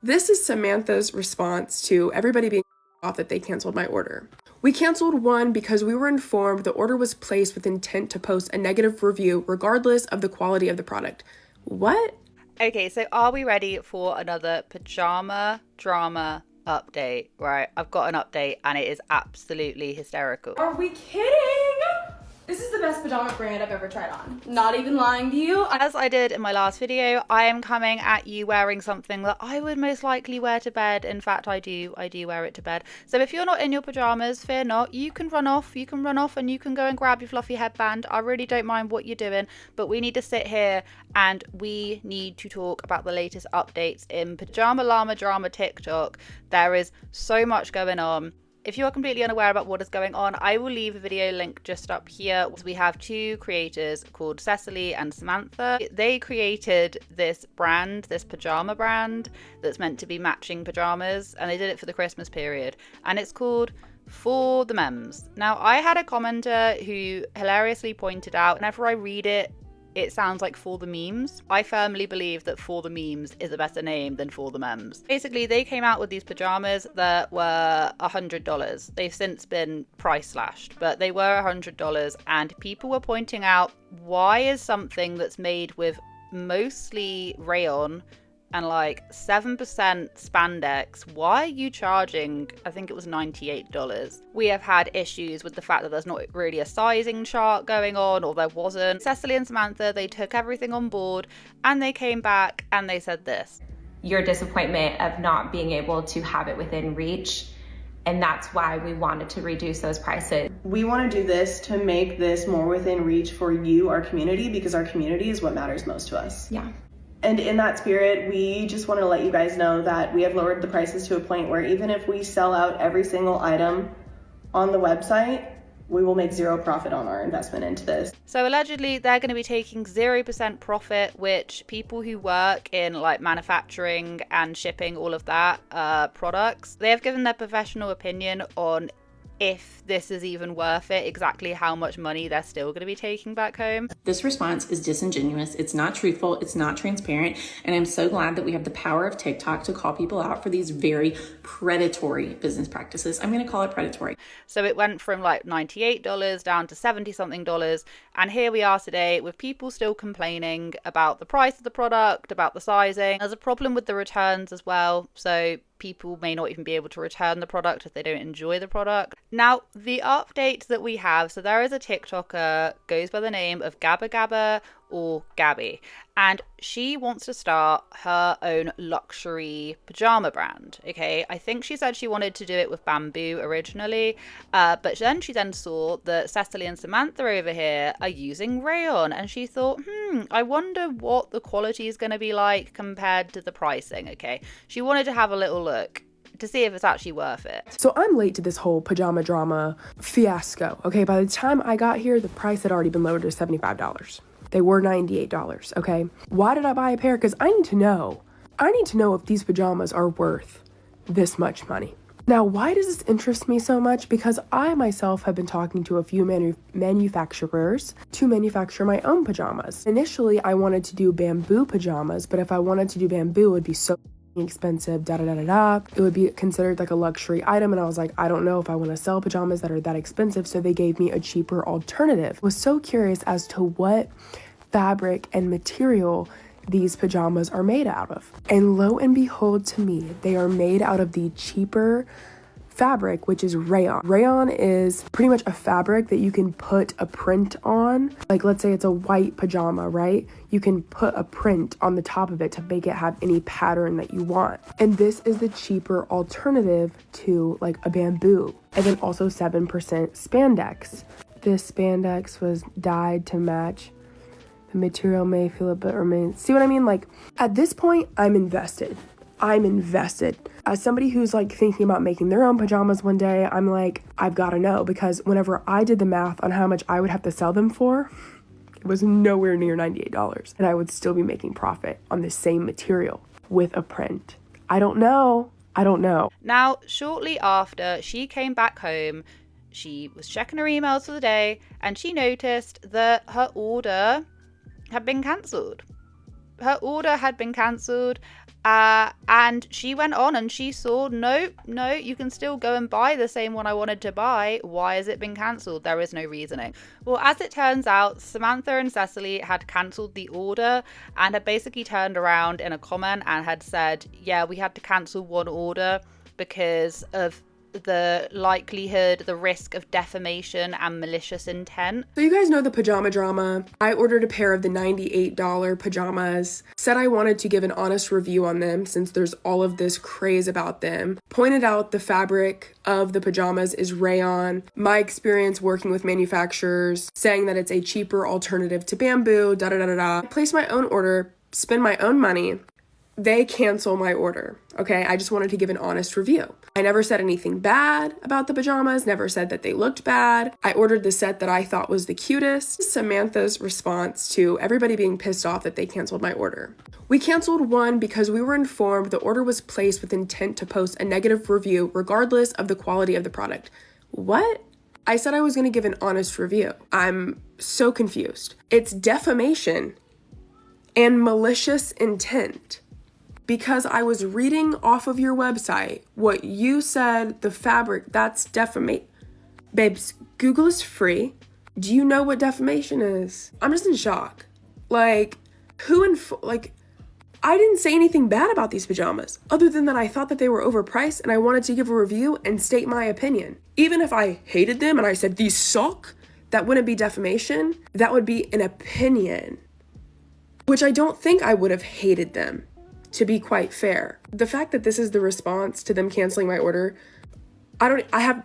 This is Samantha's response to everybody being off that they canceled my order. We canceled one because we were informed the order was placed with intent to post a negative review regardless of the quality of the product. What? Okay, so are we ready for another pajama drama update? Right, I've got an update and it is absolutely hysterical. Are we kidding? This is the best pajama brand I've ever tried on. Not even lying to you. As I did in my last video, I am coming at you wearing something that I would most likely wear to bed. In fact, I do wear it to bed. So if you're not in your pajamas, fear not. You can run off and you can go and grab your fluffy headband. I really don't mind what you're doing, but we need to sit here and we need to talk about the latest updates in Pajama Llama Drama TikTok. There is so much going on. If you are completely unaware about what is going on, I will leave a video link just up here. We have two creators called Cecily and Samantha. They created this brand, this pajama brand that's meant to be matching pajamas, and they did it for the Christmas period. And it's called For the Mems. Now, I had a commenter who hilariously pointed out, whenever I read it, it sounds like For the Memes. I firmly believe that For the Memes is a better name than For the Mems. Basically, they came out with these pajamas that were $100. They've since been price slashed, but they were $100, and people were pointing out, why is something that's made with mostly rayon and like 7% spandex, why are you charging, I think it was $98? We have had issues with the fact that there's not really a sizing chart going on, or there wasn't. Cecily and Samantha, they took everything on board and they came back and they said this. Your disappointment of not being able to have it within reach, and that's why we wanted to reduce those prices. We want to do this to make this more within reach for you, our community, because our community is what matters most to us. Yeah. And in that spirit, we just want to let you guys know that we have lowered the prices to a point where even if we sell out every single item on the website, we will make zero profit on our investment into this. So allegedly they're going to be taking 0% profit, which people who work in like manufacturing and shipping all of that products, they have given their professional opinion on if this is even worth it, exactly how much money they're still going to be taking back home. This response is disingenuous. It's not truthful. It's not transparent. And I'm so glad that we have the power of TikTok to call people out for these very predatory business practices. I'm going to call it predatory. So it went from like $98 down to $70 something. And here we are today with people still complaining about the price of the product, about the sizing. There's a problem with the returns as well. So people may not even be able to return the product if they don't enjoy the product. Now, the update that we have, so there is a TikToker, goes by the name of Gabba or Gabby, and she wants to start her own luxury pajama brand. Okay, I think she said she wanted to do it with bamboo originally, but then she saw that Cecily and Samantha over here are using rayon, and she thought, I wonder what the quality is going to be like compared to the pricing. Okay, she wanted to have a little look to see if it's actually worth it. So I'm late to this whole pajama drama fiasco. Okay, by the time I got here, the price had already been lowered to $75. They were $98, okay? Why did I buy a pair? Because I need to know. I need to know if these pajamas are worth this much money. Now, why does this interest me so much? Because I myself have been talking to a few manufacturers to manufacture my own pajamas. Initially, I wanted to do bamboo pajamas, but if I wanted to do bamboo, it would be so expensive, It would be considered like a luxury item, and I was like, I don't know if I want to sell pajamas that are that expensive, so they gave me a cheaper alternative. I was so curious as to what fabric and material these pajamas are made out of. And lo and behold, to me, they are made out of the cheaper fabric, which is rayon. Rayon is pretty much a fabric that you can put a print on. Like, let's say it's a white pajama, right? You can put a print on the top of it to make it have any pattern that you want. And this is the cheaper alternative to like a bamboo. And then also 7% spandex. This spandex was dyed to match. The material may feel a bit remains. See what I mean? Like, at this point, I'm invested. As somebody who's like thinking about making their own pajamas one day, I'm like, I've got to know, because whenever I did the math on how much I would have to sell them for, it was nowhere near $98, and I would still be making profit on the same material with a print. I don't know. Now, shortly after she came back home, she was checking her emails for the day, and she noticed that her order had been cancelled. And she went on and she saw, no, you can still go and buy the same one I wanted to buy. Why has it been cancelled? There is no reasoning. Well, as it turns out, Samantha and Cecily had cancelled the order and had basically turned around in a comment and had said, yeah, we had to cancel one order because of the likelihood, the risk of defamation and malicious intent. So you guys know the pajama drama. I ordered a pair of the $98 pajamas, said I wanted to give an honest review on them since there's all of this craze about them, pointed out the fabric of the pajamas is rayon, my experience working with manufacturers, saying that it's a cheaper alternative to bamboo, I placed my own order, spend my own money. They cancel my order, okay? I just wanted to give an honest review. I never said anything bad about the pajamas, never said that they looked bad. I ordered the set that I thought was the cutest. Samantha's response to everybody being pissed off that they canceled my order. We canceled one because we were informed the order was placed with intent to post a negative review regardless of the quality of the product. What? I said I was going to give an honest review. I'm so confused. It's defamation and malicious intent. Because I was reading off of your website what you said, the fabric, that's defamation. Babes, Google is free. Do you know what defamation is? I'm just in shock. Like, I didn't say anything bad about these pajamas, other than that I thought that they were overpriced and I wanted to give a review and state my opinion. Even if I hated them and I said, these suck, that wouldn't be defamation. That would be an opinion, which I don't think I would have hated them. To be quite fair, the fact that this is the response to them canceling my order, I have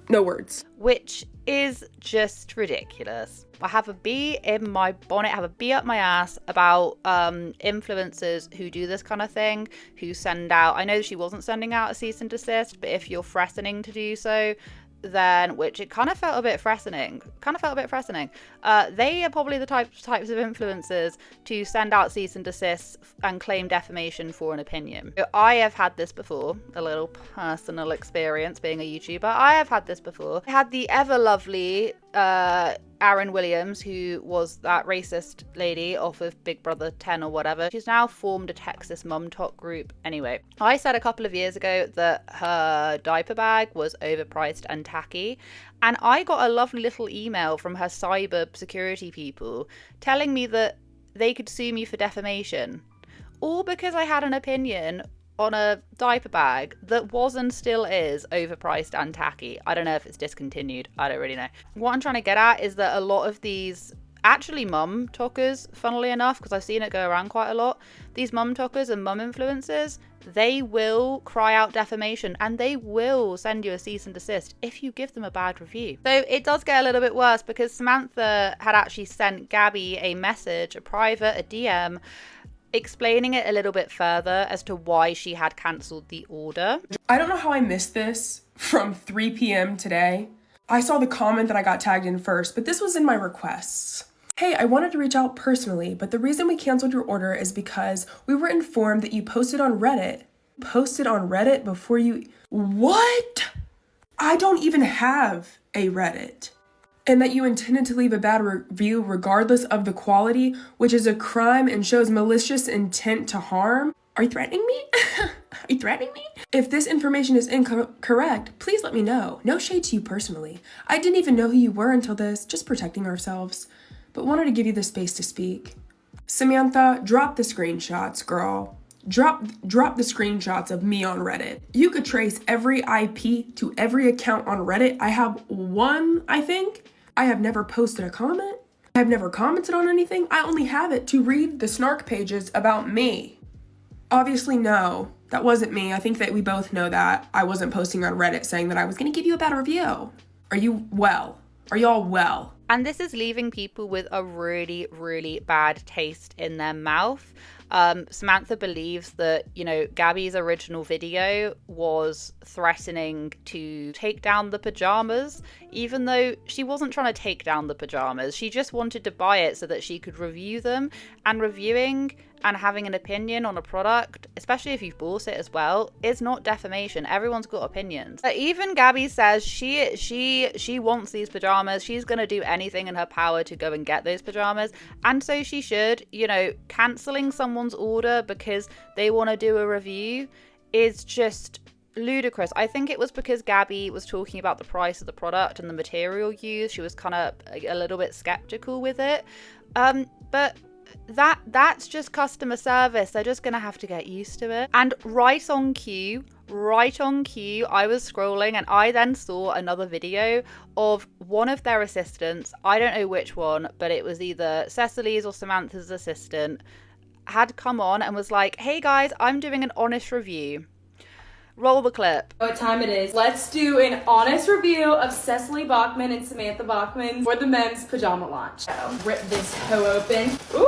no words. Which is just ridiculous. I have a bee in my bonnet, I have a bee up my ass about influencers who do this kind of thing, who send out, I know she wasn't sending out a cease and desist, but if you're threatening to do so, then, which it kind of felt a bit threatening. They are probably the types of influencers to send out cease and desist and claim defamation for an opinion. I have had this before, a little personal experience being a YouTuber. I have had this before. I had the ever lovely Aaron Williams, who was that racist lady off of Big Brother 10 or whatever. She's now formed a Texas mum talk group. Anyway, I said a couple of years ago that her diaper bag was overpriced and tacky, and I got a lovely little email from her cyber security people telling me that they could sue me for defamation, all because I had an opinion on a diaper bag that was and still is overpriced and tacky. I don't know if it's discontinued. I don't really know. What I'm trying to get at is that a lot of these actually mum talkers, funnily enough, because I've seen it go around quite a lot, these mum talkers and mum influencers, they will cry out defamation and they will send you a cease and desist if you give them a bad review. So it does get a little bit worse because Samantha had actually sent Gabby a message, a private, a DM, explaining it a little bit further as to why she had cancelled the order. I don't know how I missed this from 3 p.m. today. I saw the comment that I got tagged in first, but this was in my requests. Hey, I wanted to reach out personally, but the reason we canceled your order is because we were informed that you posted on Reddit. Posted on Reddit before you... What? I don't even have a Reddit. And that you intended to leave a bad review regardless of the quality, which is a crime and shows malicious intent to harm. Are you threatening me? Are you threatening me? If this information is incorrect, please let me know. No shade to you personally. I didn't even know who you were until this, just protecting ourselves, but wanted to give you the space to speak. Samantha, drop the screenshots, girl. Drop the screenshots of me on Reddit. You could trace every IP to every account on Reddit. I have one, I think. I have never posted a comment. I have never commented on anything. I only have it to read the snark pages about me. Obviously, no, that wasn't me. I think that we both know that. I wasn't posting on Reddit saying that I was going to give you a bad review. Are you well? Are y'all well? And this is leaving people with a really, really bad taste in their mouth. Samantha believes that, Gabby's original video was threatening to take down the pajamas, even though she wasn't trying to take down the pajamas. She just wanted to buy it so that she could review them. And reviewing and having an opinion on a product, especially if you've bought it as well, is not defamation. Everyone's got opinions. But even Gabby says she wants these pajamas. She's going to do anything in her power to go and get those pajamas. And so she should. You know, cancelling someone's order because they want to do a review is just ludicrous. I think it was because Gabby was talking about the price of the product and the material used. She was kind of a little bit skeptical with it. But that's just customer service. They're just gonna have to get used to it. And right on cue, I was scrolling and I then saw another video of one of their assistants. I don't know which one, but it was either Cecily's or Samantha's assistant, had come on and was like, hey guys, I'm doing an honest review. Roll the clip. What time it is? Let's do an honest review of Cecily Bauchmann and Samantha Bauchmann for the men's pajama launch. Rip this hoe open. Ooh!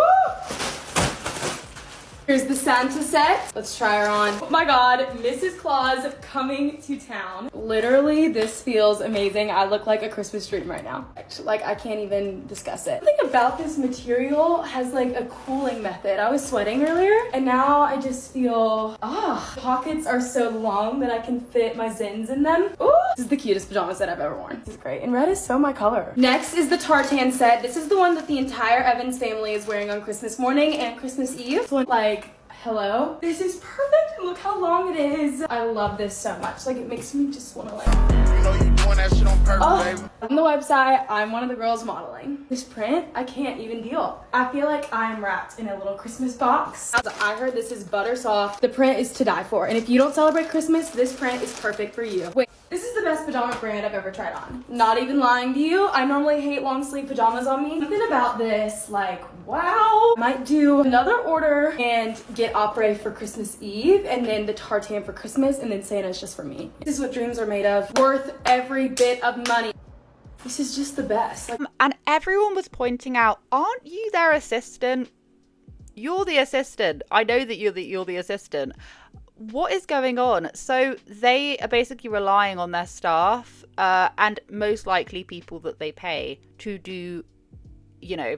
Here's the Santa set. Let's try her on. Oh my god, Mrs. Claus coming to town. Literally, this feels amazing. I look like a Christmas dream right now. Actually, like, I can't even discuss it. Something about this material has like a cooling method. I was sweating earlier and now I just feel, pockets are so long that I can fit my zins in them. Ooh, this is the cutest pajama set I've ever worn. This is great. And red is so my color. Next is the tartan set. This is the one that the entire Evans family is wearing on Christmas morning and Christmas Eve. So like, hello? This is perfect. Look how long it is. I love this so much. Like, it makes me just want to like... You know you doing that shit on purpose, baby. On the website, I'm one of the girls modeling. This print, I can't even deal. I feel like I'm wrapped in a little Christmas box. I heard this is butter soft. The print is to die for. And if you don't celebrate Christmas, this print is perfect for you. Wait, this is the best pajama brand I've ever tried on. Not even lying to you. I normally hate long sleeve pajamas on me. Something about this, like, wow. Might do another order and get op ready for Christmas Eve, and then the tartan for Christmas, and then Santa's just for me. This is what dreams are made of. Worth every bit of money. This is just the best. Like, and everyone was pointing out, aren't you their assistant? You're the assistant. I know that you're the assistant. What is going on? So they are basically relying on their staff and most likely people that they pay to do, you know,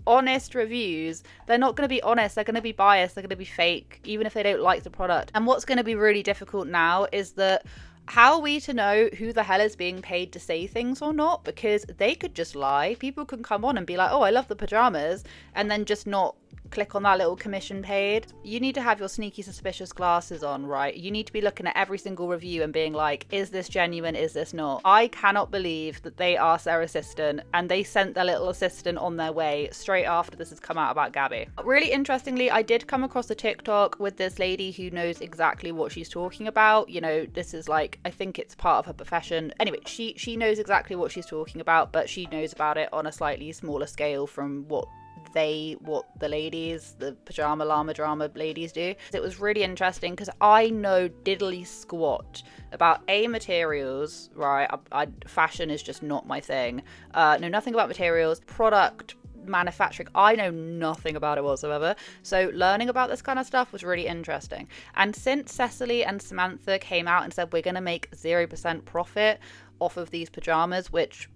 honest reviews. They're not going to be honest. They're going to be biased. They're going to be fake, even if they don't like the product. And what's going to be really difficult now is that how are we to know who the hell is being paid to say things or not? Because they could just lie. People can come on and be like, oh, I love the pajamas, and then just not click on that little commission paid. You need to have your sneaky suspicious glasses on, right? You need to be looking at every single review and being like, is this genuine? Is this not? I cannot believe that they asked their assistant and they sent their little assistant on their way straight after this has come out about Gabby. Really interestingly, I did come across a TikTok with this lady who knows exactly what she's talking about. You know, this is like, I think it's part of her profession. Anyway, she knows exactly what she's talking about, but she knows about it on a slightly smaller scale from what the ladies, the pajama llama drama ladies do. It was really interesting because I know diddly squat about materials, right? Fashion is just not my thing. Know nothing about materials, product manufacturing. I know nothing about it whatsoever. So learning about this kind of stuff was really interesting. And since Cecily and Samantha came out and said we're going to make 0% profit off of these pajamas, which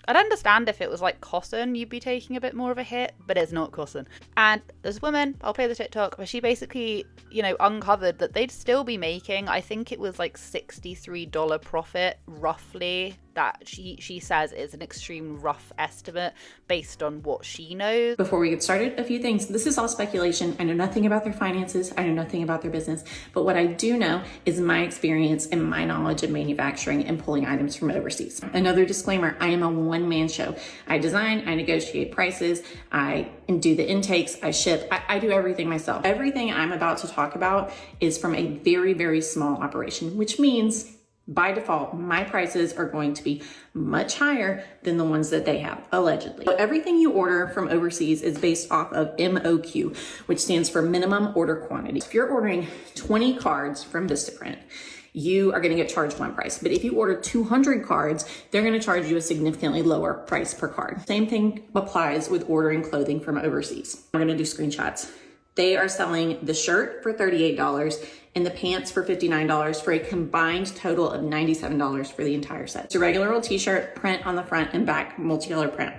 I'd understand if it was like cotton, you'd be taking a bit more of a hit, but it's not cotton. And this woman, I'll play the TikTok, but she basically, you know, uncovered that they'd still be making, I think it was like $63 profit, roughly. That she says is an extreme rough estimate based on what she knows. Before we get started, a few things. This is all speculation. I know nothing about their finances. I know nothing about their business. But what I do know is my experience and my knowledge of manufacturing and pulling items from overseas. Another disclaimer, I am a one-man show. I design, I negotiate prices, I do the intakes, I ship, I do everything myself. Everything I'm about to talk about is from a very, very small operation, which means by default, my prices are going to be much higher than the ones that they have, allegedly. So everything you order from overseas is based off of MOQ, which stands for minimum order quantity. If you're ordering 20 cards from Vistaprint, you are going to get charged one price. But if you order 200 cards, they're going to charge you a significantly lower price per card. Same thing applies with ordering clothing from overseas. We're going to do screenshots. They are selling the shirt for $38 and the pants for $59 for a combined total of $97 for the entire set. It's a regular old t-shirt, print on the front and back, multicolor print.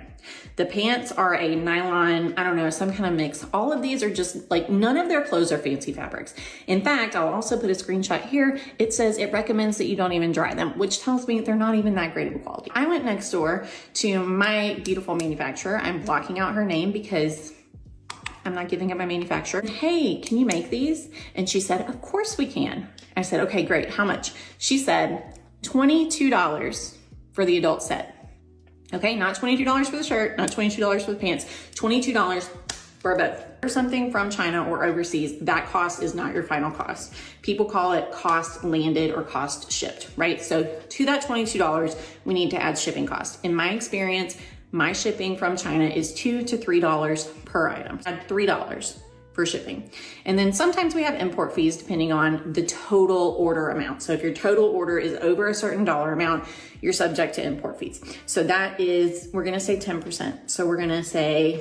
The pants are a nylon, I don't know, some kind of mix. All of these are just like, none of their clothes are fancy fabrics. In fact, I'll also put a screenshot here. It says it recommends that you don't even dry them, which tells me they're not even that great of a quality. I went next door to my beautiful manufacturer. I'm blocking out her name because I'm not giving up my manufacturer. Hey, can you make these? And she said, of course we can. I said, okay, great. How much? She said, $22 for the adult set. Okay, not $22 for the shirt, not $22 for the pants, $22 for both. Or something from China or overseas, that cost is not your final cost. People call it cost landed or cost shipped, right? So to that $22, we need to add shipping cost. In my experience, my shipping from China is $2 to $3 per item. Add $3 for shipping. And then sometimes we have import fees depending on the total order amount. So if your total order is over a certain dollar amount, you're subject to import fees. So that is, we're gonna say 10%. So we're gonna say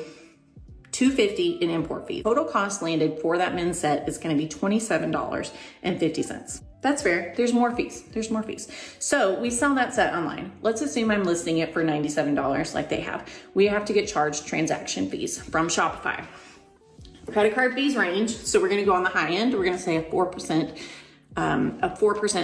$250 in import fees. Total cost landed for that men's set is gonna be $27.50. That's fair. There's more fees. There's more fees. So we sell that set online. Let's assume I'm listing it for $97 like they have. We have to get charged transaction fees from Shopify. Credit card fees range. So we're going to go on the high end. We're going to say a 4%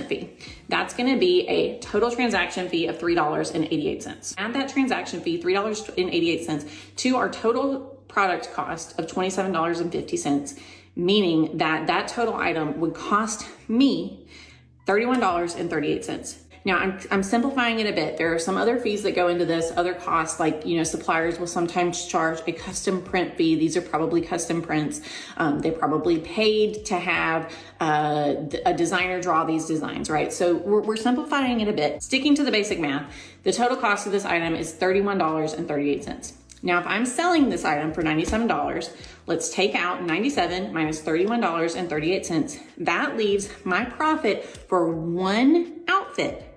fee. That's going to be a total transaction fee of $3.88. Add that transaction fee, $3.88, to our total product cost of $27.50, meaning that that total item would cost me $31.38. Now I'm simplifying it a bit. There are some other fees that go into this, other costs, like, you know, suppliers will sometimes charge a custom print fee. These are probably custom prints. They probably paid to have a designer draw these designs, right? So we're simplifying it a bit. Sticking to the basic math, the total cost of this item is $31.38. Now, if I'm selling this item for $97, let's take out 97 minus $31.38. That leaves my profit for one outfit,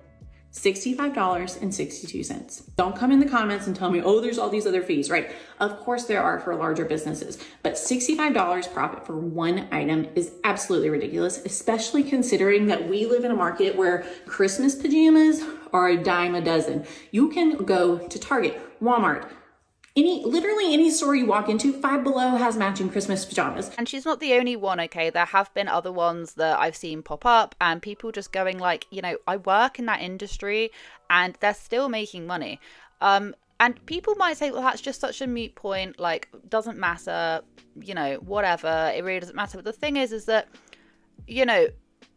$65.62. Don't come in the comments and tell me, oh, there's all these other fees, right? Of course there are for larger businesses, but $65 profit for one item is absolutely ridiculous, especially considering that we live in a market where Christmas pajamas are a dime a dozen. You can go to Target, Walmart, literally any store you walk into, Five Below has matching Christmas pajamas. And she's not the only one, okay? There have been other ones that I've seen pop up and people just going like, you know, I work in that industry and they're still making money. And people might say, well, that's just such a moot point, like, doesn't matter, you know, whatever, it really doesn't matter. But the thing is that, you know,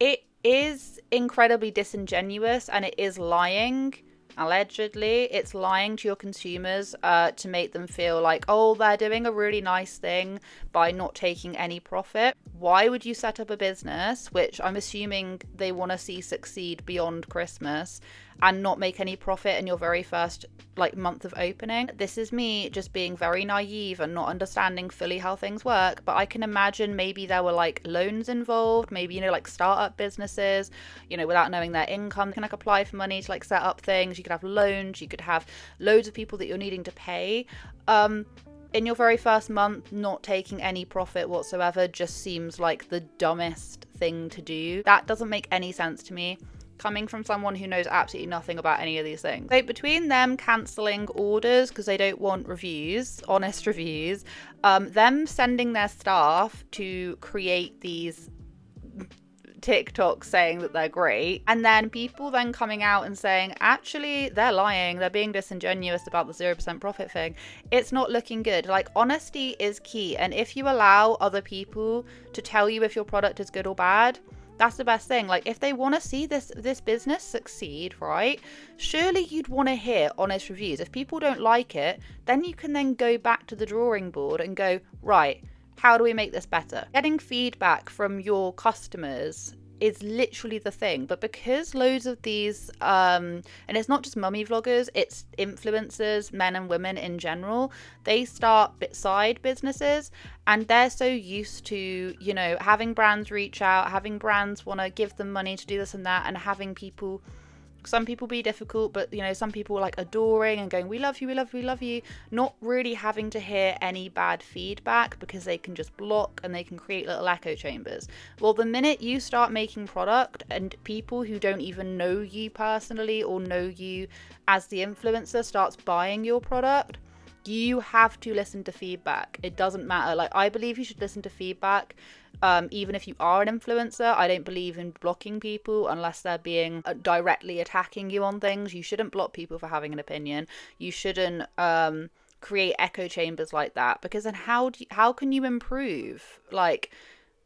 it is incredibly disingenuous and it is lying. Allegedly, it's lying to your consumers to make them feel like, oh, they're doing a really nice thing by not taking any profit. Why would you set up a business, which I'm assuming they want to see succeed beyond Christmas, and not make any profit in your very first month of opening? This is me just being very naive and not understanding fully how things work, but I can imagine maybe there were loans involved, maybe, you know, startup businesses, you know, without knowing their income, can apply for money to set up things. You could have loans, you could have loads of people that you're needing to pay. In your very first month, not taking any profit whatsoever just seems like the dumbest thing to do. That doesn't make any sense to me, coming from someone who knows absolutely nothing about any of these things. So between them cancelling orders because they don't want reviews, honest reviews, them sending their staff to create these TikToks saying that they're great, and then people then coming out and saying, actually, they're lying, they're being disingenuous about the 0% profit thing, it's not looking good. Honesty is key, and if you allow other people to tell you if your product is good or bad, that's the best thing. If they want to see this business succeed, right, surely you'd want to hear honest reviews. If people don't like it, then you can then go back to the drawing board and go, right, how do we make this better? Getting feedback from your customers is literally the thing. But because loads of these, and it's not just mummy vloggers, it's influencers, men and women in general, they start side businesses and they're so used to, you know, having brands reach out, having brands want to give them money to do this and that, and having people Some people be difficult, but you know, some people like adoring and going, we love you, we love you, we love you, not really having to hear any bad feedback because they can just block and they can create little echo chambers. Well, the minute you start making product and people who don't even know you personally or know you as the influencer starts buying your product, you have to listen to feedback. It doesn't matter. Like, I believe you should listen to feedback. Even if you are an influencer, I don't believe in blocking people unless they're being directly attacking you on things. You shouldn't block people for having an opinion. You shouldn't create echo chambers like that, because then how can you improve? Like,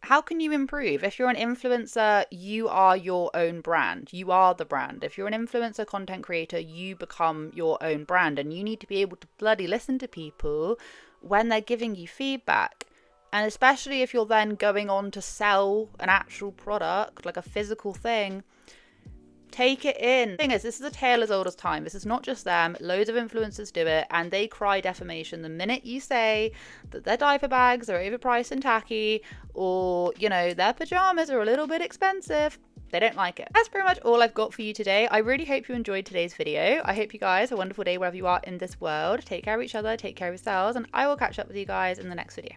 how can you improve? If you're an influencer, you are your own brand. You are the brand. If you're an influencer content creator, you become your own brand, and you need to be able to bloody listen to people when they're giving you feedback. And especially if you're then going on to sell an actual product, like a physical thing, take it in. The thing is, this is a tale as old as time. This is not just them. Loads of influencers do it, and they cry defamation the minute you say that their diaper bags are overpriced and tacky, or, you know, their pajamas are a little bit expensive. They don't like it. That's pretty much all I've got for you today. I really hope you enjoyed today's video. I hope you guys have a wonderful day wherever you are in this world. Take care of each other, take care of yourselves, and I will catch up with you guys in the next video.